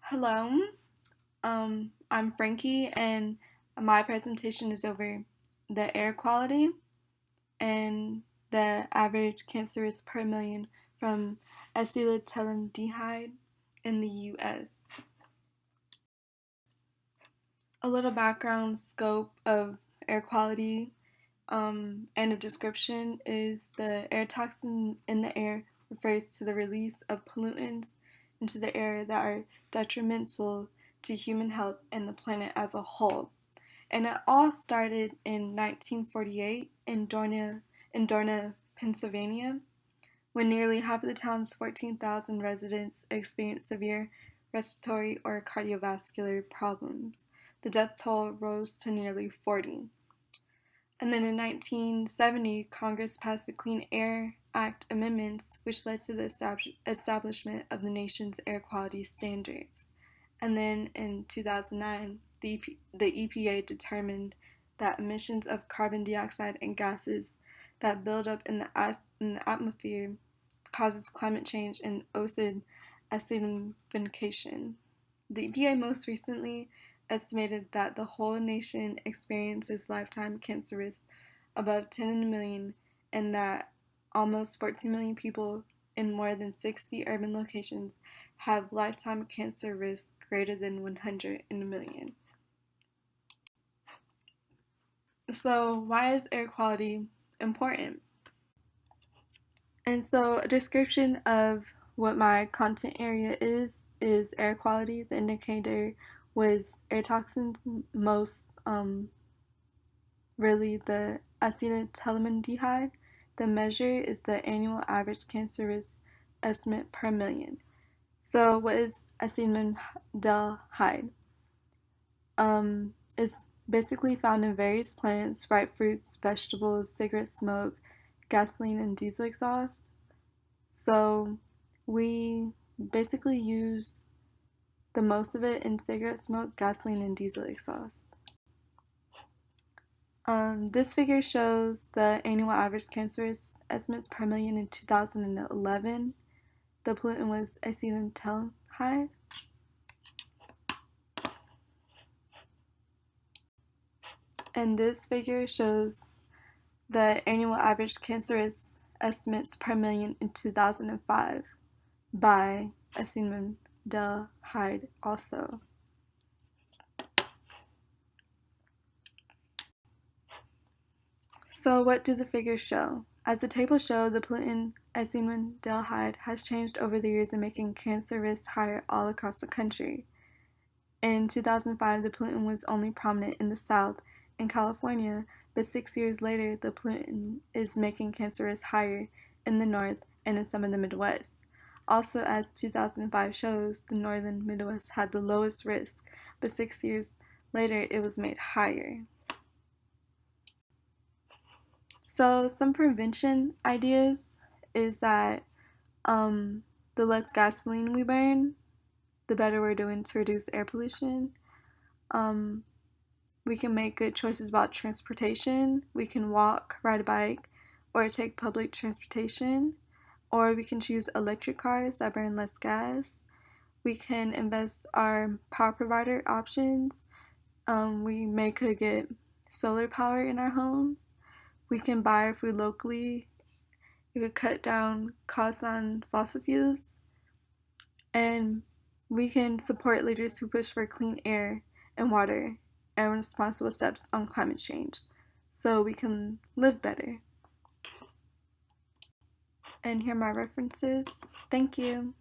Hello, I'm Frankie, and my presentation is over the air quality and the average cancer risk per million from acetaldehyde in the US. A little background scope of air quality and a description is the air toxin in the air refers to the release of pollutants into the air that are detrimental to human health and the planet as a whole. And it all started in 1948 in Dorna, Pennsylvania, when nearly half of the town's 14,000 residents experienced severe respiratory or cardiovascular problems. The death toll rose to nearly 40. And then in 1970, Congress passed the Clean Air Act amendments, which led to the establishment of the nation's air quality standards. And then in 2009, the EPA determined that emissions of carbon dioxide and gases that build up in the atmosphere causes climate change and ozone acidification. The EPA most recently estimated that the whole nation experiences lifetime cancer risk above 10 in a million, and that almost 14 million people in more than 60 urban locations have lifetime cancer risk greater than 100 in a million. So, why is air quality important? And so, a description of what my content area is air quality. The indicator was air toxins, most really the acetaldehyde. The measure is the annual average cancer risk estimate per million. So, what is acetaldehyde? It's basically found in various plants, ripe fruits, vegetables, cigarette smoke, gasoline, and diesel exhaust. So, we basically use the most of it in cigarette smoke, gasoline, and diesel exhaust. This figure shows the annual average cancer risk estimates per million in 2011. The pollutant was acetaldehyde. And this figure shows the annual average cancer risk estimates per million in 2005 by acetaldehyde also. So what do the figures show? As the tables show, the pollutant acetaldehyde has changed over the years in making cancer risks higher all across the country. In 2005, the pollutant was only prominent in the South and California, but 6 years later, the pollutant is making cancer risks higher in the North and in some of the Midwest. Also, as 2005 shows, the Northern Midwest had the lowest risk, but 6 years later, it was made higher. So some prevention ideas is that the less gasoline we burn, the better we're doing to reduce air pollution. We can make good choices about transportation. We can walk, ride a bike, or take public transportation. Or we can choose electric cars that burn less gas. We can invest our power provider options. We could get solar power in our homes. We can buy our food locally. We could cut down costs on fossil fuels. And we can support leaders who push for clean air and water and responsible steps on climate change so we can live better. And here are my references. Thank you.